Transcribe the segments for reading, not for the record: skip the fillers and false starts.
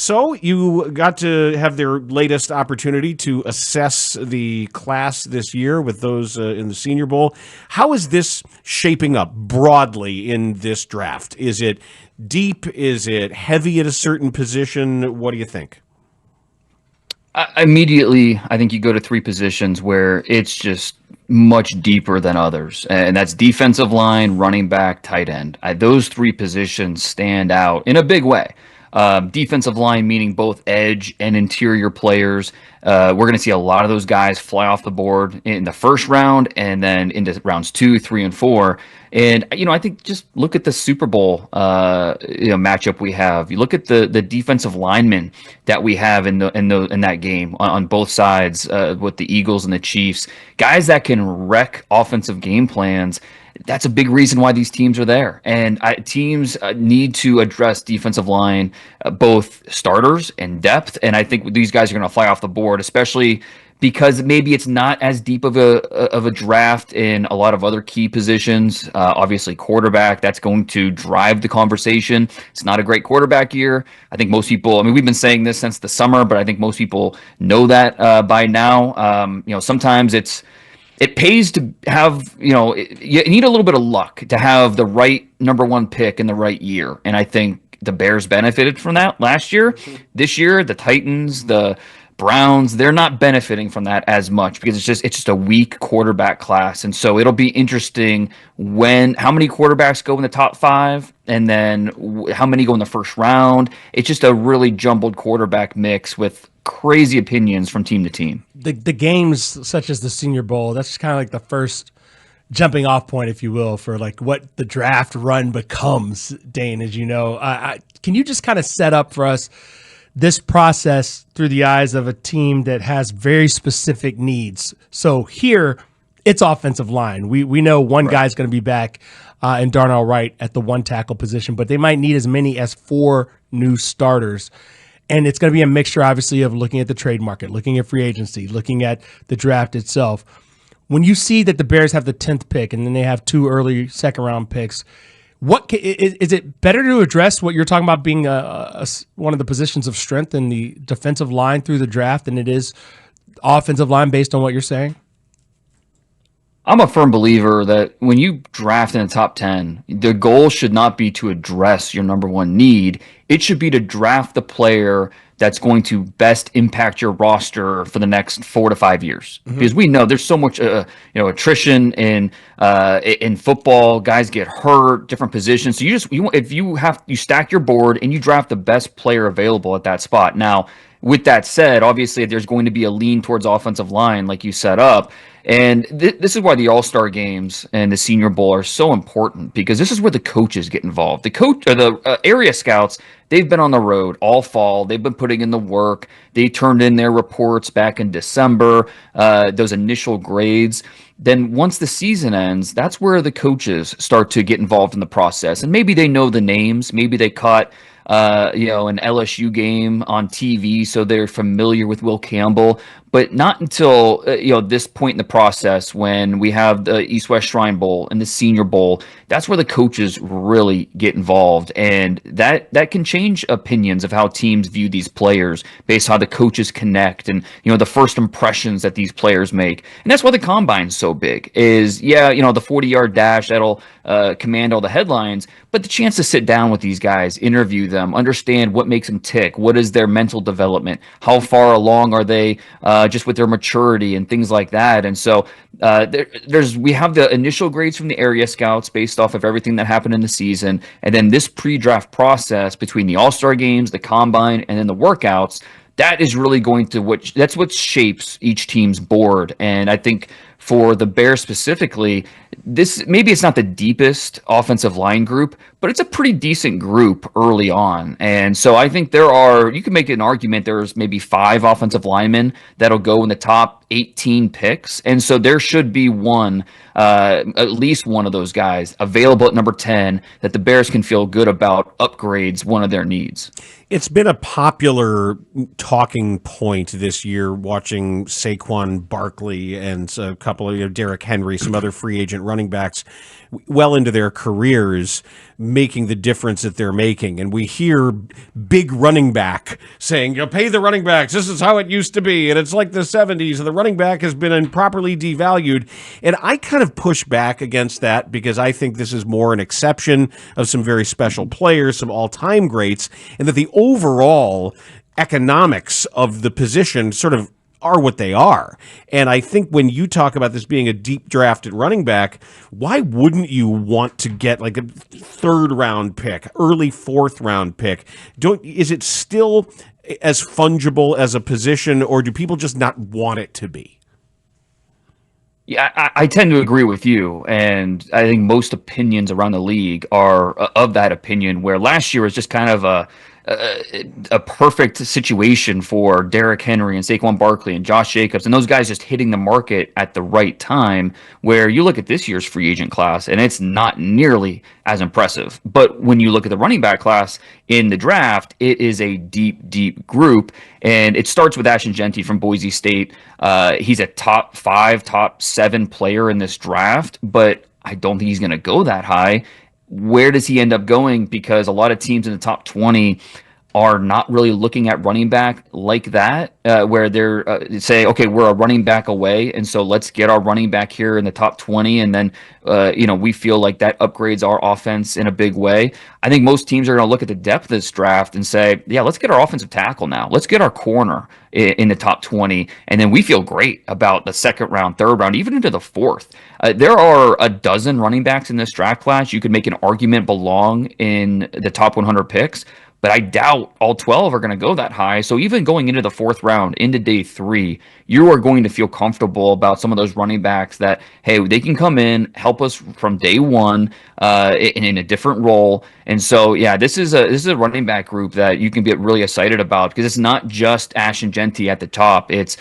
So you got to have their latest opportunity to assess the class this year with those in the Senior Bowl. How is this shaping up broadly in this draft? Is it deep? Is it heavy at a certain position? What do you think? Immediately, I think you go to three positions where it's just much deeper than others, and that's defensive line, running back, tight end. Those three positions stand out in a big way. Defensive line, meaning both edge and interior players. We're going to see a lot of those guys fly off the board in the first round and then into rounds 2, 3, and 4. And I think just look at the Super Bowl matchup we have. You look at the defensive linemen that we have in that game on both sides with the Eagles and the Chiefs. Guys that can wreck offensive game plans. That's a big reason why these teams are there. And teams need to address defensive line, both starters and depth. And I think these guys are going to fly off the board, especially because maybe it's not as deep of a draft in a lot of other key positions. Obviously, quarterback, that's going to drive the conversation. It's not a great quarterback year. I think most people, we've been saying this since the summer, but I think most people know that by now. Sometimes it pays to have, you need a little bit of luck to have the right number one pick in the right year. And I think the Bears benefited from that last year. This year, the Titans, the Browns, they're not benefiting from that as much because it's just a weak quarterback class. And so it'll be interesting how many quarterbacks go in the top 5 and then how many go in the first round. It's just a really jumbled quarterback mix with crazy opinions from team to team. The games such as the Senior Bowl, that's just kind of like the first jumping off point, if you will, for like what the draft run becomes, Dane, as you know. Can you just kind of set up for us this process through the eyes of a team that has very specific needs? So here, it's offensive line. We know one guy's going to be back in Darnell Wright at the one tackle position, but they might need as many as 4 new starters. And it's going to be a mixture, obviously, of looking at the trade market, looking at free agency, looking at the draft itself. When you see that the Bears have the 10th pick and then they have 2 early second-round picks, is it better to address what you're talking about being one of the positions of strength in the defensive line through the draft than it is offensive line based on what you're saying? I'm a firm believer that when you draft in the top 10, the goal should not be to address your number one need. It should be to draft the player that's going to best impact your roster for the next 4 to 5 years. Mm-hmm. Because we know there's so much attrition in football. Guys get hurt, different positions. So you stack your board and you draft the best player available at that spot. Now, with that said, obviously there's going to be a lean towards offensive line like you set up. And this is why the All-Star games and the Senior Bowl are so important, because this is where the coaches get involved. The area scouts, they've been on the road all fall. They've been putting in the work. They turned in their reports back in December, those initial grades. Then once the season ends, that's where the coaches start to get involved in the process. And maybe they know the names. Maybe they caught an LSU game on TV, so they're familiar with Will Campbell. But not until this point in the process, when we have the East-West Shrine Bowl and the Senior Bowl, that's where the coaches really get involved, and that can change opinions of how teams view these players based on how the coaches connect and the first impressions that these players make. And that's why the combine's so big. Is the 40-yard dash that'll command all the headlines, but the chance to sit down with these guys, interview them, understand what makes them tick, what is their mental development, how far along are they just with their maturity and things like that. And so we have the initial grades from the area scouts based off of everything that happened in the season, and then this pre-draft process between the All-Star games, the combine, and then the workouts. That is really going to that's what shapes each team's board. And I think for the Bears specifically, maybe it's not the deepest offensive line group, but it's a pretty decent group early on. And so I think you can make an argument there's maybe 5 offensive linemen that'll go in the top 18 picks. And so there should be at least one of those guys available at number 10 that the Bears can feel good about upgrades one of their needs. It's been a popular talking point this year, watching Saquon Barkley and couple of, Derrick Henry, some other free agent running backs well into their careers making the difference that they're making. And we hear big running back saying, pay the running backs. This is how it used to be. And it's like the 70s, and the running back has been improperly devalued. And I kind of push back against that because I think this is more an exception of some very special players, some all-time greats, and that the overall economics of the position sort of are what they are. And I think when you talk about this being a deep drafted running back, why wouldn't you want to get like a 3rd round pick, early 4th round pick? Is it still as fungible as a position, or do people just not want it to be? Yeah, I tend to agree with you, and I think most opinions around the league are of that opinion, where last year was just kind of a perfect situation for Derrick Henry and Saquon Barkley and Josh Jacobs and those guys just hitting the market at the right time, where you look at this year's free agent class and it's not nearly as impressive. But when you look at the running back class in the draft, it is a deep, deep group. And it starts with Ashton Genty from Boise State. He's a top 5, top 7 player in this draft, but I don't think he's going to go that high. Where does he end up going? Because a lot of teams in the top 20 are not really looking at running back like that, where they're say, okay, we're a running back away, and so let's get our running back here in the top 20, and then we feel like that upgrades our offense in a big way. I think most teams are going to look at the depth of this draft and say, yeah, let's get our offensive tackle now. Let's get our corner in the top 20, and then we feel great about the 2nd round, 3rd round, even into the 4th. There are a dozen running backs in this draft class you could make an argument belong in the top 100 picks, but I doubt all 12 are going to go that high. So even going into the 4th round, into day 3, you are going to feel comfortable about some of those running backs that, hey, they can come in, help us from day 1 in a different role. And so, yeah, this is a running back group that you can get really excited about, because it's not just Ashton Genty at the top. It's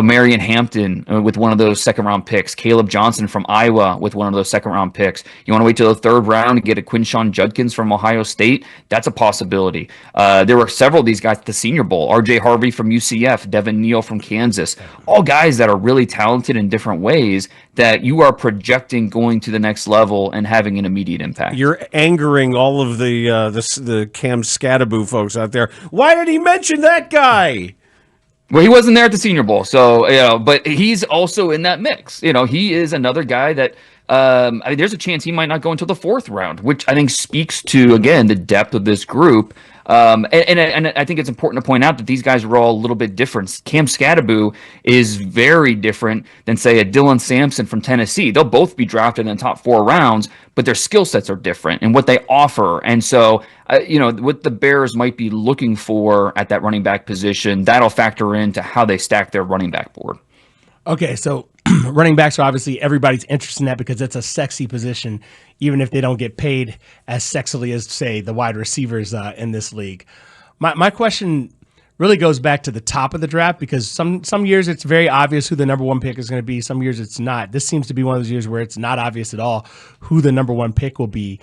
Marion Hampton with one of those 2nd round picks, Caleb Johnson from Iowa with one of those 2nd round picks. You want to wait till the 3rd round and get a Quinshon Judkins from Ohio State? That's a possibility. There were several of these guys at the Senior Bowl. R.J. Harvey from UCF, Devin Neal from Kansas, all guys that are really talented in different ways that you are projecting going to the next level and having an immediate impact. You're angering all of the Cam Scattaboo folks out there. Why did he mention that guy? Well, he wasn't there at the Senior Bowl, so but he's also in that mix. He is another guy that there's a chance he might not go until the 4th round, which I think speaks to, again, the depth of this group. And I think it's important to point out that these guys are all a little bit different. Cam Scattaboo is very different than, say, a Dylan Sampson from Tennessee. They'll both be drafted in the top 4 rounds, but their skill sets are different and what they offer. And so, what the Bears might be looking for at that running back position, that'll factor into how they stack their running back board. Okay, so running backs are obviously everybody's interested in that because it's a sexy position, even if they don't get paid as sexily as, say, the wide receivers in this league. My question really goes back to the top of the draft, because some years it's very obvious who the number 1 pick is going to be. Some years it's not. This seems to be one of those years where it's not obvious at all who the number 1 pick will be.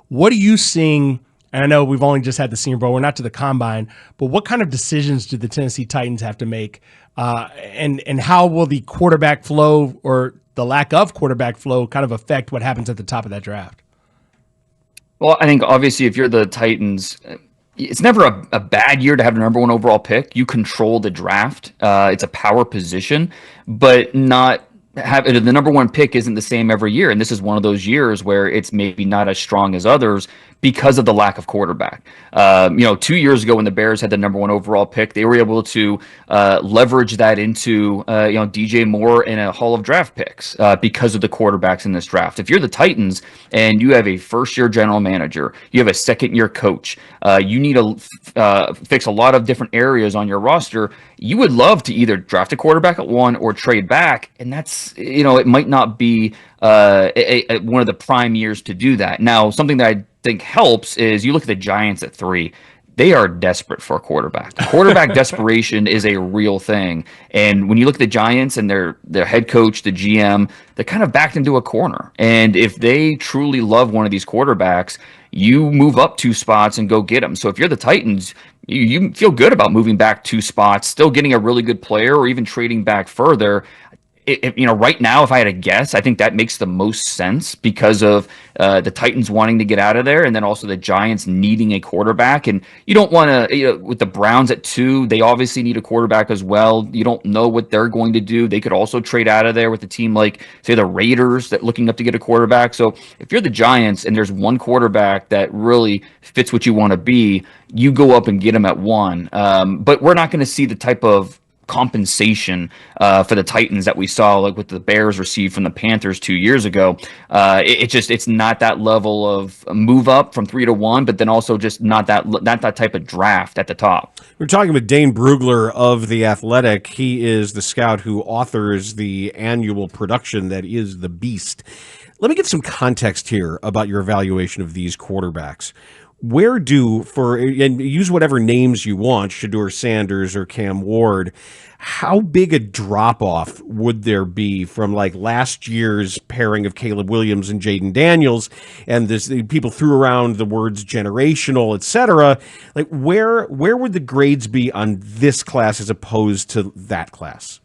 What are you seeing? And I know we've only just had the Senior Bowl. We're not to the Combine. But what kind of decisions do the Tennessee Titans have to make? And how will the quarterback flow, or the lack of quarterback flow, kind of affect what happens at the top of that draft? Well, I think obviously if you're the Titans, it's never a bad year to have the number 1 overall pick. You control the draft. It's a power position, but not have the number 1 pick isn't the same every year. And this is one of those years where it's maybe not as strong as others because of the lack of quarterback. 2 years ago when the Bears had the number 1 overall pick, they were able to leverage that into DJ Moore and a haul of draft picks because of the quarterbacks in this draft. If you're the Titans and you have a first-year general manager, you have a second-year coach, you need to fix a lot of different areas on your roster, you would love to either draft a quarterback at 1 or trade back, and that's, it might not be one of the prime years to do that. Now, something that I think helps is you look at the Giants at 3. They are desperate for a quarterback. Quarterback desperation is a real thing. And when you look at the Giants and their head coach, the GM, they're kind of backed into a corner. And if they truly love one of these quarterbacks, you move up 2 spots and go get them. So if you're the Titans, you feel good about moving back 2 spots, still getting a really good player, or even trading back further. right now, if I had to guess, I think that makes the most sense because of the Titans wanting to get out of there, and then also the Giants needing a quarterback. And you don't want to, with the Browns at 2, they obviously need a quarterback as well. You don't know what they're going to do. They could also trade out of there with a team like, say, the Raiders that looking up to get a quarterback. So if you're the Giants and there's one quarterback that really fits what you want to be, you go up and get him at 1. But we're not going to see the type of compensation for the Titans that we saw like what the Bears received from the Panthers 2 years ago. It's not that level of move up from 3 to 1, but then also just not that type of draft at the top. We're talking with Dane Brugler of The Athletic. He is the scout who authors the annual production that is The Beast. Let me get some context here about your evaluation of these quarterbacks. Where and use whatever names you want, Shedeur Sanders or Cam Ward, how big a drop-off would there be from like last year's pairing of Caleb Williams and Jaden Daniels, and people threw around the words generational, etc. Like where would the grades be on this class as opposed to that class?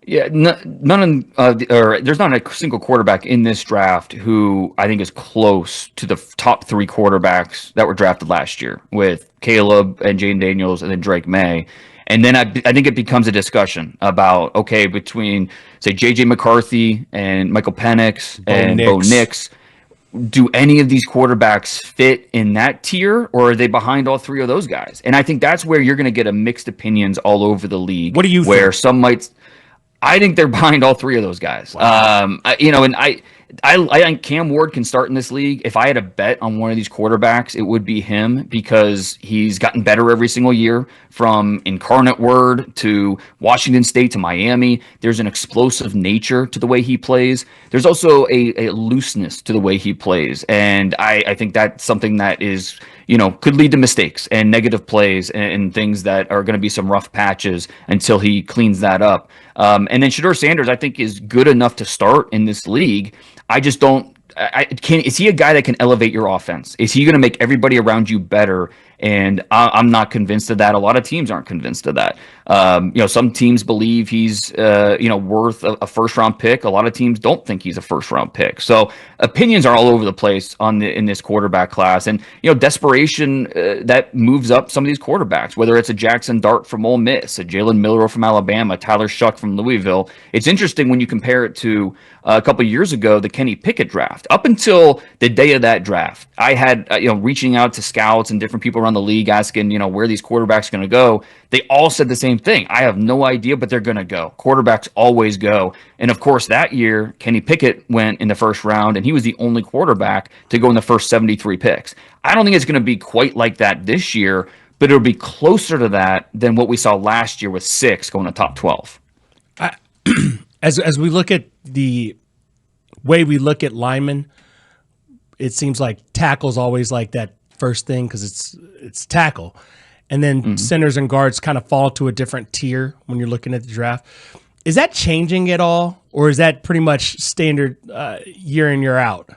Yeah, there's not a single quarterback in this draft who I think is close to the top 3 quarterbacks that were drafted last year with Caleb and Jaden Daniels and then Drake May. And then I think it becomes a discussion about, okay, between, say, J.J. McCarthy and Michael Penix and Bo Nix, do any of these quarterbacks fit in that tier, or are they behind all 3 of those guys? And I think that's where you're going to get a mixed opinions all over the league. What do you think? Where some might... I think they're behind all 3 of those guys. Wow. I think Cam Ward can start in this league. If I had a bet on one of these quarterbacks, it would be him because he's gotten better every single year from Incarnate Word to Washington State to Miami. There's an explosive nature to the way he plays. There's also a looseness to the way he plays. And I think that's something that is, could lead to mistakes and negative plays and things that are going to be some rough patches until he cleans that up. And then Shedeur Sanders, I think, is good enough to start in this league. I just don't. Is he a guy that can elevate your offense? Is he going to make everybody around you better? And I'm not convinced of that. A lot of teams aren't convinced of that. Some teams believe he's worth a first-round pick. A lot of teams don't think he's a first-round pick. So opinions are all over the place in this quarterback class. And desperation that moves up some of these quarterbacks, whether it's a Jackson Dart from Ole Miss, a Jalen Milroe from Alabama, Tyler Shuck from Louisville. It's interesting when you compare it to a couple of years ago, the Kenny Pickett draft. Up until the day of that draft, I had reaching out to scouts and different people around the league asking where these quarterbacks are going to go. They all said the same thing. I have no idea, but they're going to go. Quarterbacks always go. And of course, that year, Kenny Pickett went in the first round, and he was the only quarterback to go in the first 73 picks. I don't think it's going to be quite like that this year, but it'll be closer to that than what we saw last year with 6 going to top 12. As we look at the way we look at linemen, it seems like tackle's always like that first thing because it's tackle. And then centers and guards kind of fall to a different tier when you're looking at the draft. Is that changing at all, or is that pretty much standard year in, year out?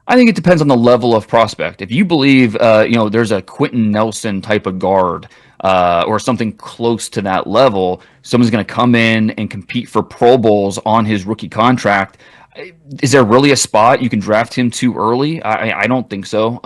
I think it depends on the level of prospect. If you believe, there's a Quentin Nelson type of guard or something close to that level, someone's going to come in and compete for Pro Bowls on his rookie contract. Is there really a spot you can draft him too early? I don't think so.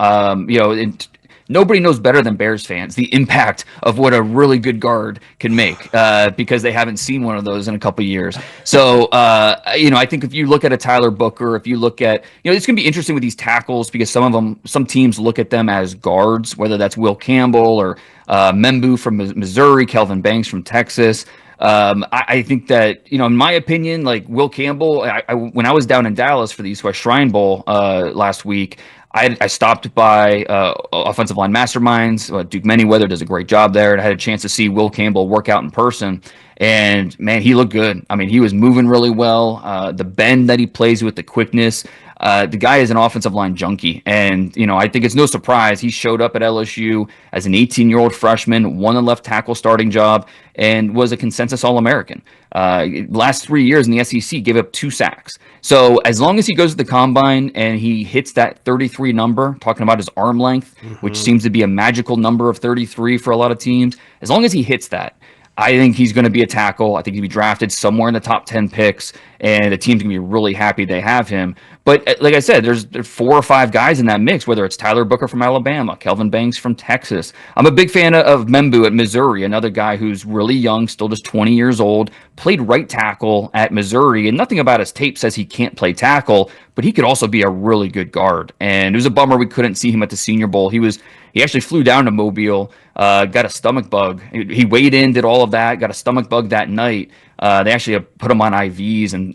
Nobody knows better than Bears fans the impact of what a really good guard can make because they haven't seen one of those in a couple of years. So, I think if you look at a Tyler Booker, if you look at, it's going to be interesting with these tackles because some teams look at them as guards, whether that's Will Campbell or Membu from Missouri, Kelvin Banks from Texas. I think that, in my opinion, like Will Campbell, when I was down in Dallas for the East West Shrine Bowl last week, I stopped by offensive line masterminds. Duke Manyweather does a great job there, and I had a chance to see Will Campbell work out in person. And man, he looked good. I mean, he was moving really well. The bend that he plays with, the quickness. The guy is an offensive line junkie. And, I think it's no surprise he showed up at LSU as an 18-year-old freshman, won a left tackle starting job, and was a consensus All-American. Last 3 years in the SEC, gave up 2 sacks. So as long as he goes to the combine and he hits that 33 number, talking about his arm length, which seems to be a magical number of 33 for a lot of teams, as long as he hits that, I think he's going to be a tackle. I think he'll be drafted somewhere in the top 10 picks, and the team's going to be really happy they have him. But like I said, there's 4 or 5 guys in that mix, whether it's Tyler Booker from Alabama, Kelvin Banks from Texas. I'm a big fan of Membu at Missouri, another guy who's really young, still just 20 years old, played right tackle at Missouri, and nothing about his tape says he can't play tackle, but he could also be a really good guard. And it was a bummer we couldn't see him at the Senior Bowl. He actually flew down to Mobile, got a stomach bug. He weighed in, did all of that, got a stomach bug that night. They actually put him on IVs and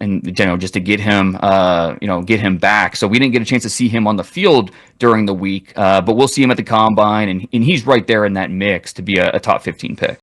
just to get him get him back. So we didn't get a chance to see him on the field during the week, but we'll see him at the combine, and he's right there in that mix to be a top 15 pick.